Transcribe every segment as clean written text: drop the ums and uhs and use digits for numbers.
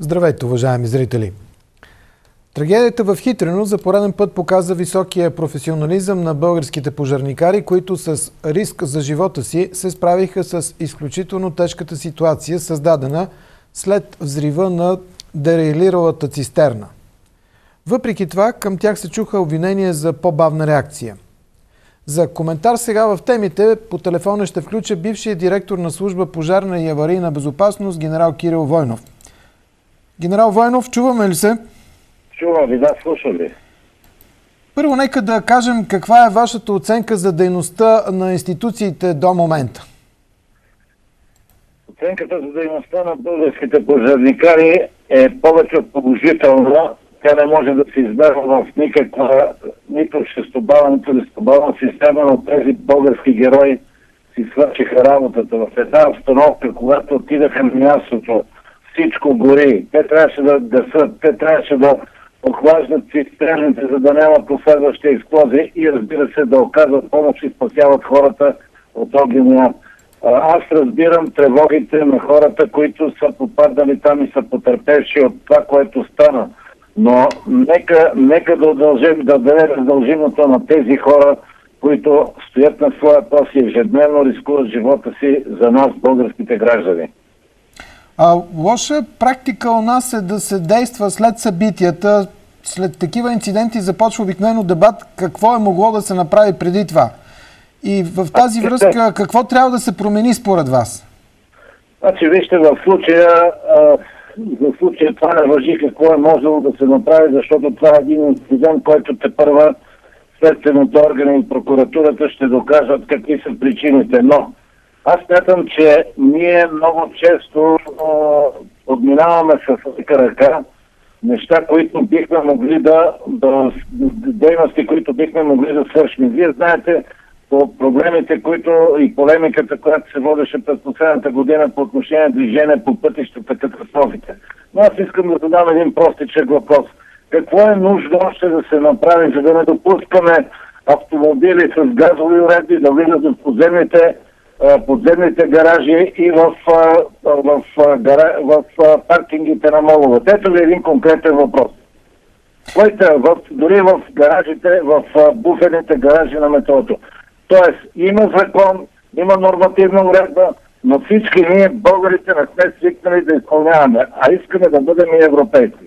Здравейте, уважаеми зрители! Трагедията в Хитрино за пореден път показа високия професионализъм на българските пожарникари, които с риск за живота си се справиха с изключително тежката ситуация, създадена след взрива на дерайлиралата цистерна. Въпреки това, към тях се чуха обвинения за по-бавна реакция. За коментар сега в темите по телефона ще включа бившия директор на служба пожарна и аварийна безопасност генерал Кирил Войнов. Генерал Войнов, чуваме ли се? Чувам ви, да, слушам ви. Първо нека да кажем каква е вашата оценка за дейността на институциите до момента. Оценката за дейността на българските пожарникари е повече от положителна. Тя не може да се избягва в никаква, нито шестобална, нито десетобална система, но тези български герои си свършиха работата в една обстановка, когато отидаха на мястото. Всичко гори. Те трябваше да гасат, те трябваше да охлаждат цистерните, за да няма последващи експлозии и, разбира се, да оказват помощ и спасяват хората от огнения. Аз разбирам тревогите на хората, които са попаднали там и са потърпевши от това, което стана. Но нека да дадем дължимото на тези хора, които стоят на своя пост и ежедневно рискуват живота си за нас, българските граждани. Лоша практика у нас е да се действа след събитията. След такива инциденти започва обикновено дебат какво е могло да се направи преди това. И в тази връзка какво трябва да се промени според вас? Значи, вижте, в случая това не важи какво е можело да се направи, защото това е един инцидент, който тепърва следствените органи и прокуратурата ще докажат какви са причините. Но аз смятам, че ние много често подминаваме с лека ръка неща, които бихме могли дейности, които бихме могли да свършим. Вие знаете по проблемите, и полемиката, която се водеше през последната година по отношение на движение по пътищата, катастрофите. Но аз искам да задам един простичък въпрос. Какво е нужно още да се направи, за да не допускаме автомобили с газови уредби да влизат в подземните гаражи и в паркингите на моловете? Ето ви един конкретен въпрос. Дори в гаражите, в буферните гаражи на метрото. Тоест, има закон, има нормативна уредба, но всички ние, българите, не сме свикнали да изпълняваме, а искаме да бъдем и европейци.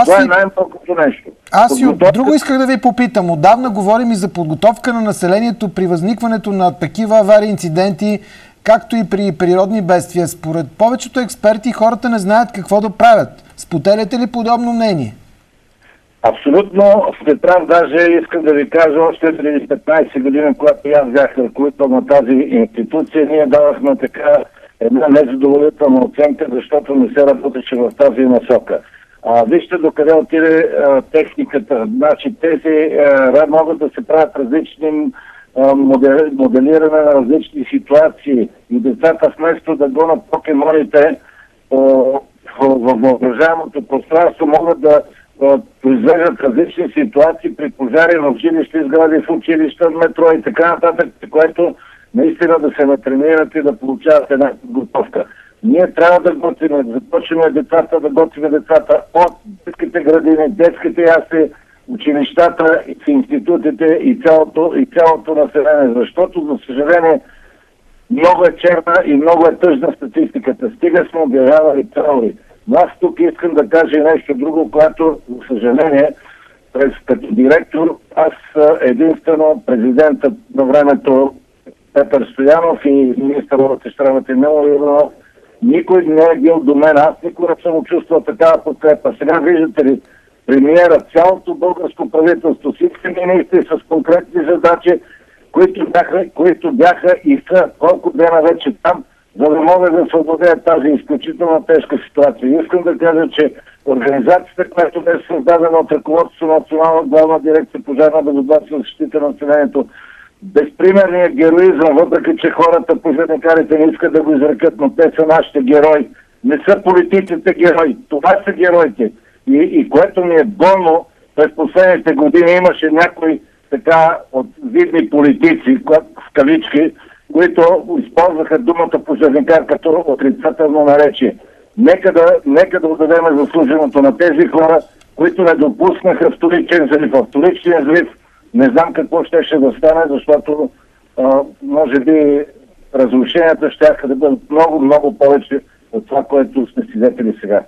Това е най-малкото нещо. Аз и от друго исках да ви попитам. Отдавна говорим и за подготовка на населението при възникването на такива аварии, инциденти, както и при природни бедствия. Според повечето експерти хората не знаят какво да правят. Споделяте ли подобно мнение? Абсолютно сте прав. Даже искам да ви кажа, още преди 15 години, когато аз бях ръководител на тази институция, ние давахме така една незадоволителна оценка, защото не се работеше в тази насока. Вижте докъде отиде техниката. Значи тези могат да се правят различни моделиране на различни ситуации и децата вместо да гонят покемоните в въображаемото пространство могат да произвеждат различни ситуации при пожари в жилищни сгради, в училища, метро и така нататък, което наистина да се натренират и да получават една подготовка. Ние трябва да започваме децата, да готвим децата от детските градини, детските ясли, училищата, институтите и цялото население. Защото, за съжаление, много е черна и много е тъжна статистиката. Стига сме обявявали траури. Но аз тук искам да кажа и нещо друго, което, за съжаление, като директор, аз единствено президентът на времето Петър Стоянов и министър на вътрешните работи никой не е бил до мен. Аз никога не съм чувствал такава подкрепа. Сега виждате ли, премиера, цялото българско правителство, всички министри с конкретни задачи, които бяха и са колко дена вече там, за да могат да се овладеят тази изключително тежка ситуация. Искам да кажа, че организацията, която бе създадена от ръководството на Национална главна дирекция пожарна безопасност и защита на населението, безпримерният героизъм, въпреки че хората, пожарникарите не искат да го изрекат, но те са нашите герои. Не са политиците герои. Това са героите. И което ми е болно, през последните години имаше някои така от видни политици, в кавички, които използваха думата пожарникар като отрицателно наречие. Нека да отдадем заслуженото на тези хора, които не допуснаха вторичен взрив. В вторичния взрив не знам какво ще да стане, защото може би разрушенията ще да бъдат много повече от това, което сме свидетели сега.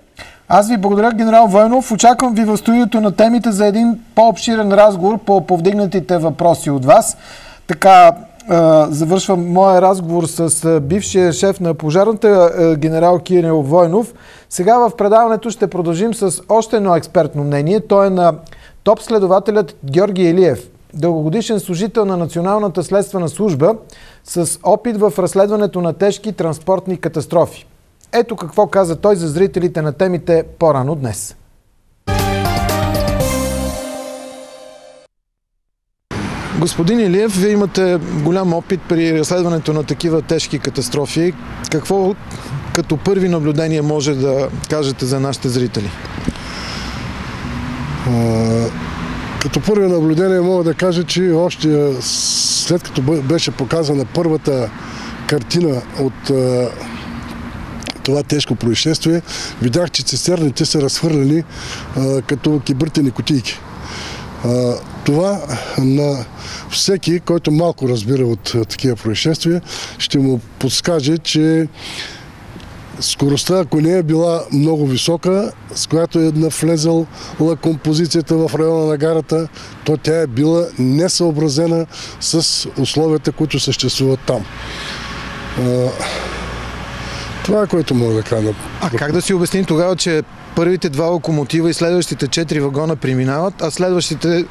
Аз ви благодаря, генерал Войнов. Очаквам ви в студиото на темите за един по-обширен разговор по повдигнатите въпроси от вас. Така завършвам моя разговор с бившия шеф на пожарната, генерал Кирил Войнов. Сега в предаването ще продължим с още едно експертно мнение. То е на топ следователят Георги Илиев, дългогодишен служител на Националната следствена служба с опит в разследването на тежки транспортни катастрофи. Ето какво каза той за зрителите на темите по-рано днес. Господин Илиев, вие имате голям опит при разследването на такива тежки катастрофи. Какво като първи наблюдение може да кажете за нашите зрители? Като първи наблюдение мога да кажа, че още след като беше показана първата картина от това тежко происшествие, видях, че цистерните са разхвърляни като кибртени кутийки. Това на всеки, който малко разбира от такива происшествия, ще му подскаже, че скоростта, ако не е била много висока, с която е навлезала композицията в района на гарата, то тя е била несъобразена с условията, които съществуват там. Това е, което мога да кажа. А как да си обясним тогава, че първите 2 локомотива и следващите 4 вагона преминават, а следващите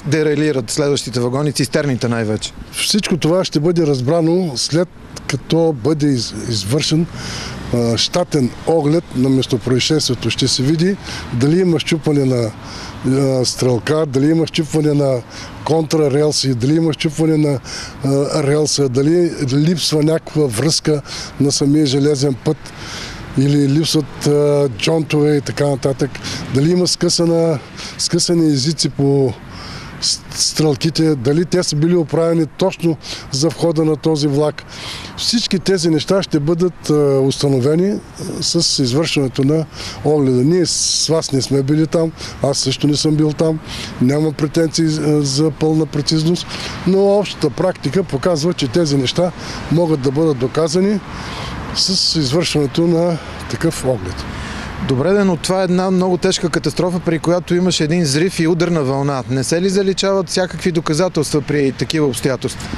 дерайлират, следващите вагони, цистерните най-вече? Всичко това ще бъде разбрано след като бъде извършен щатен оглед на местопроизшествието. Ще се види дали има счупване на стрелка, дали има счупване на контрарелси, дали има счупване на релса, дали липсва някаква връзка на самия железен път или липсват джонтове и така нататък. Дали има скъсани езици по стрелките, дали те са били оправени точно за входа на този влак. Всички тези неща ще бъдат установени с извършването на огледа. Ние с вас не сме били там, аз също не съм бил там, няма претенции за пълна прецизност, но общата практика показва, че тези неща могат да бъдат доказани с извършването на такъв оглед. Добре, но това е една много тежка катастрофа, при която имаше един взрив и ударна вълна. Не се ли заличават всякакви доказателства при такива обстоятелства?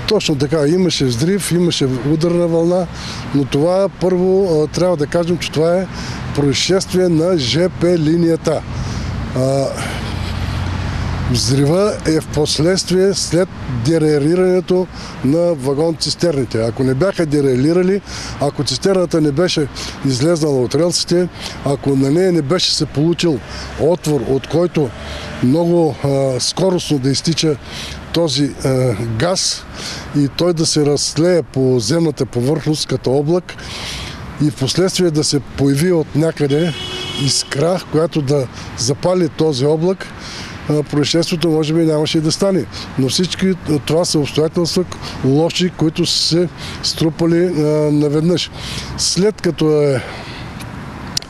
Точно така. Имаше взрив, имаше ударна вълна, но това първо трябва да кажем, че това е происшествие на ЖП линията. Взрива е в последствие след дерайлирането на вагон-цистерните. Ако не бяха дерайлирали, ако цистерната не беше излезнала от релсите, ако на нея не беше се получил отвор, от който много скоростно да изтича този газ и той да се разлее по земната повърхност като облак и в последствие да се появи от някъде искра, която да запали този облак, происшествието може би нямаше и да стане. Но всички това са обстоятелства лоши, които са се струпали наведнъж. След като е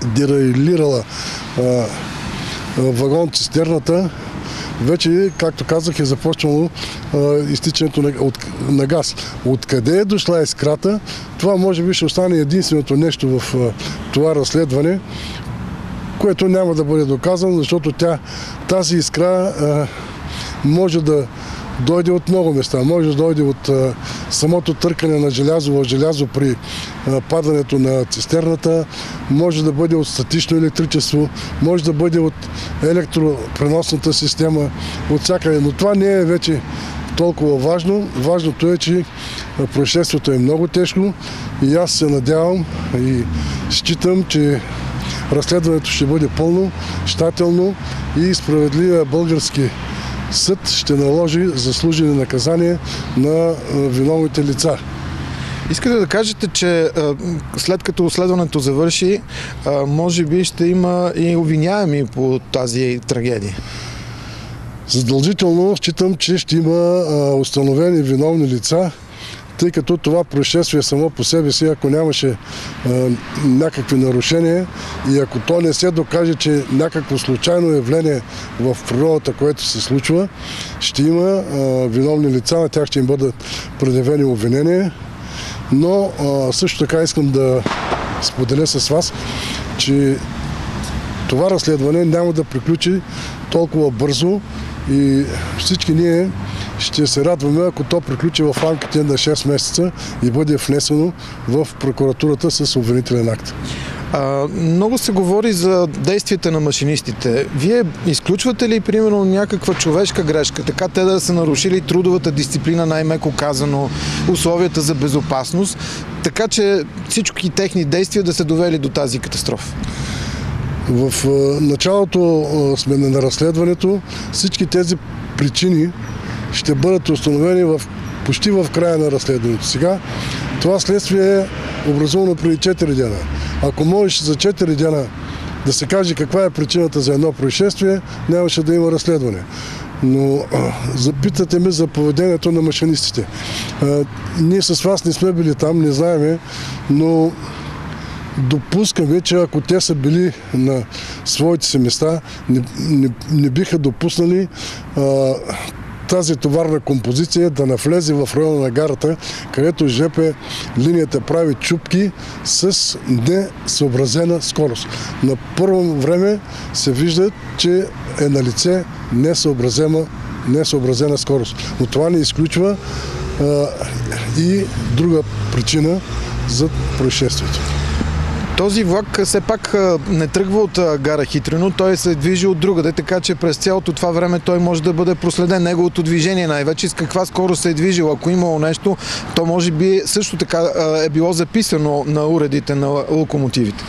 дерайлирала вагон-цистерната, вече, както казах, е започнало изтичането на газ. Откъде е дошла искрата, това може би ще остане единственото нещо в това разследване, което няма да бъде доказано, защото тази искра може да дойде от много места. Може да дойде от самото търкане на желязово желязо при падането на цистерната, може да бъде от статично електричество, може да бъде от електропреносната система, от всякъде. Но това не е вече толкова важно. Важното е, че происшествието е много тежко и аз се надявам и считам, че разследването ще бъде пълно, щателно и справедливия български съд ще наложи заслужени наказания на виновните лица. Искате да кажете, че след като разследването завърши, може би ще има и обвиняеми по тази трагедия? Задължително считам, че ще има установени виновни лица, тъй като това происшествие само по себе си, ако нямаше някакви нарушения и ако то не се докаже, че някакво случайно явление в природата, което се случва, ще има виновни лица, на тях ще им бъдат предявени обвинения. Но също така искам да споделя с вас, че това разследване няма да приключи толкова бързо и всички ние ще се радваме, ако то приключи в рамките на 6 месеца и бъде внесено в прокуратурата с обвинителен акт. Много се говори за действията на машинистите. Вие изключвате ли, примерно, някаква човешка грешка, така те да са нарушили трудовата дисциплина, най-меко казано, условията за безопасност, така че всички техни действия да се довели до тази катастрофа? В началото сме на разследването. Всички тези причини ще бъдат установени почти в края на разследването. Сега това следствие е образувано преди 4 дена. Ако можеш за 4 дена да се каже каква е причината за едно происшествие, нямаше да има разследване. Но запитате ме за поведението на машинистите. Ние с вас не сме били там, не знаеме, но допускаме, че ако те са били на своите си места, не биха допуснали тази товарна композиция да навлезе в района на гарата, където ЖП линията прави чупки с несъобразена скорост. На първо време се вижда, че е на лице несъобразена скорост. Но това не изключва и друга причина за происшествието. Този влак все пак не тръгва от гара Хитрино, той се движи от другаде, така че през цялото това време той може да бъде проследен. Неговото движение най-вече с каква скорост се е движил. Ако имало нещо, то може би също така е било записано на уредите на локомотивите.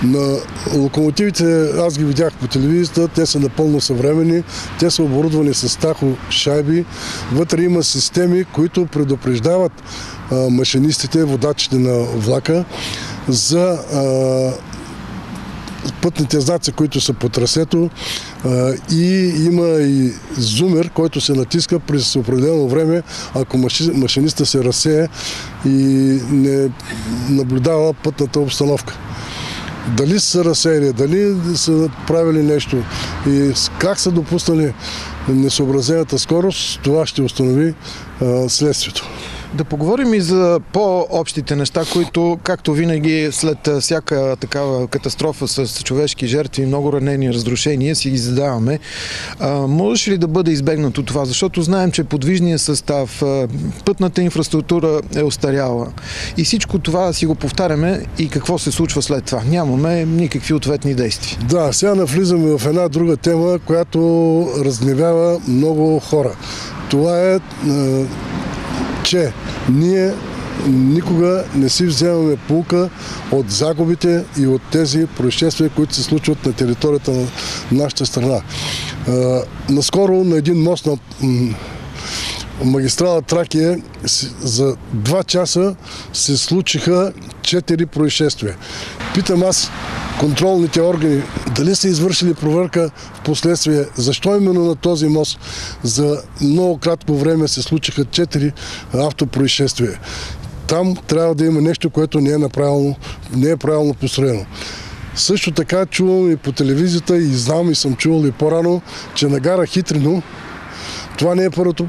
На локомотивите аз ги видях по телевизията, те са напълно съвременни, те са оборудвани с тахошайби, вътре има системи, които предупреждават машинистите, водачите на влака за пътните знаци, които са по трасето, и има и зумер, който се натиска през определено време, ако машиниста се разсее и не наблюдава пътната обстановка. Дали са разсеяли, дали са правили нещо и как са допуснали несъобразената скорост, това ще установи следствието. Да поговорим и за по-общите неща, които, както винаги, след всяка такава катастрофа с човешки жертви, много ранени, разрушения, си ги задаваме. Можеш ли да бъде избегнато това? Защото знаем, че подвижният състав, пътната инфраструктура е остаряла. И всичко това си го повтаряме и какво се случва след това? Нямаме никакви ответни действия. Да, сега навлизаме в една друга тема, която разгневява много хора. Това е, че ние никога не си вземаме поука от загубите и от тези происшествия, които се случват на територията на нашата страна. Наскоро на един мост на магистрала Тракия за 2 часа се случиха 4 происшествия. Питам аз контролните органи дали са извършили проверка в последствие, защо именно на този мост за много кратко време се случиха 4 автопроисшествия. Там трябва да има нещо, което не е правилно построено. Също така чувам и по телевизията и знам и съм чувал и по-рано, че на гара Хитрино това не е първото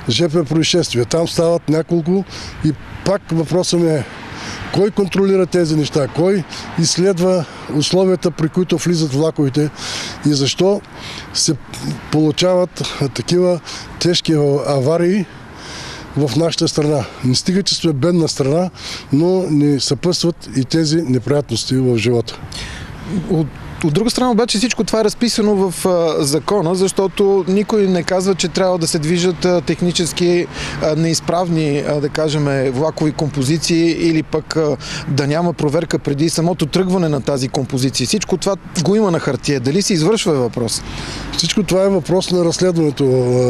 ЖП происшествие. Там стават няколко и пак въпросът ми е: кой контролира тези неща? Кой изследва условията, при които влизат влаковете и защо се получават такива тежки аварии в нашата страна? Не стига, че сме бедна страна, но ни съпътстват и тези неприятности в живота. От друга страна обаче всичко това е разписано в закона, защото никой не казва, че трябва да се движат технически неизправни, да кажем, влакови композиции или пък да няма проверка преди самото тръгване на тази композиция. Всичко това го има на хартия. Дали се извършва въпрос? Всичко това е въпрос на разследването.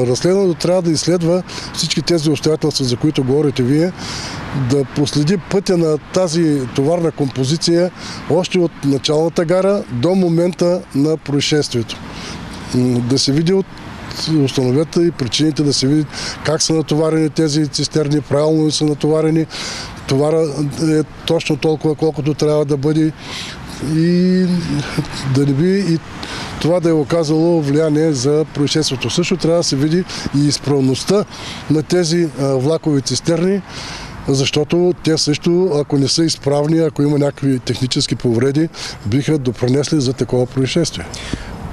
Разследването трябва да изследва всички тези обстоятелства, за които говорите вие, да проследи пътя на тази товарна композиция още от началната гара до момента на происшествието. Да се види установят и причините, да се види как са натоварени тези цистерни, правилно ли са натоварени, товара е точно толкова, колкото трябва да бъде и да не би и това да е оказало влияние за происшествието. Също трябва да се види и изправността на тези влакови цистерни, защото те също, ако не са изправни, ако има някакви технически повреди, биха допринесли за такова происшествие.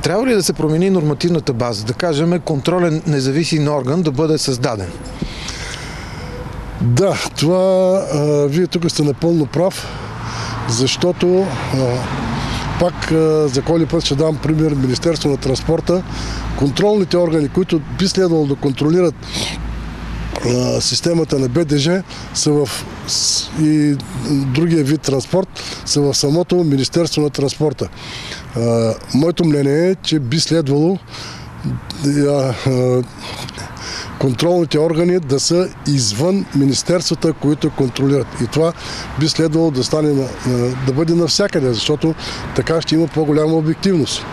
Трябва ли да се промени нормативната база? Да кажем, контролен независим орган да бъде създаден? Да, това вие тук сте напълно прав, защото пак за кой път ще дам пример Министерство на транспорта. Контролните органи, които би следвало да контролират системата на БДЖ са и другия вид транспорт са в самото Министерство на транспорта. Моето мнение е, че би следвало контролните органи да са извън министерствата, които контролират. И това би следвало да стане да бъде навсякъде, защото така ще има по-голяма обективност.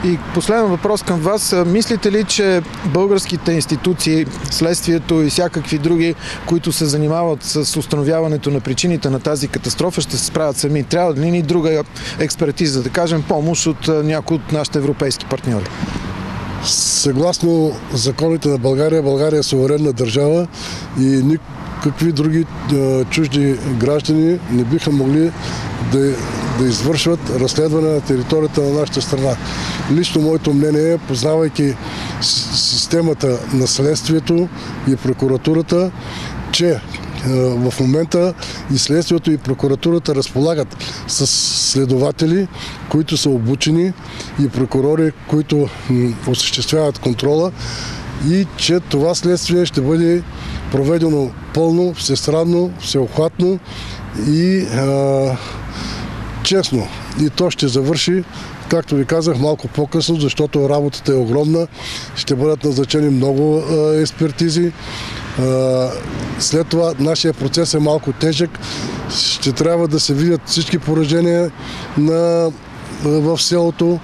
И последен въпрос към вас. Мислите ли, че българските институции, следствието и всякакви други, които се занимават с установяването на причините на тази катастрофа, ще се справят сами? Трябва ли ни друга експертиза, да кажем помощ от някои от нашите европейски партньори? Съгласно законите на България, България е суверенна държава и никакви други чужди граждани не биха могли да извършват разследване на територията на нашата страна. Лично моето мнение е, познавайки системата на следствието и прокуратурата, че в момента и следствието и прокуратурата разполагат с следователи, които са обучени и прокурори, които осъществяват контрола и че това следствие ще бъде проведено пълно, всестранно, всеобхватно и честно. И то ще завърши, както ви казах, малко по-късно, защото работата е огромна. Ще бъдат назначени много експертизи. След това нашия процес е малко тежък. Ще трябва да се видят всички поражения в селото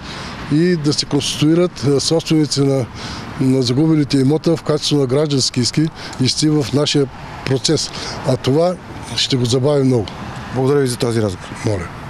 и да се конституират собственици на загубилите имота в качество на граждански иски в нашия процес. А това ще го забави много. Благодаря ви за този разговор. Моля.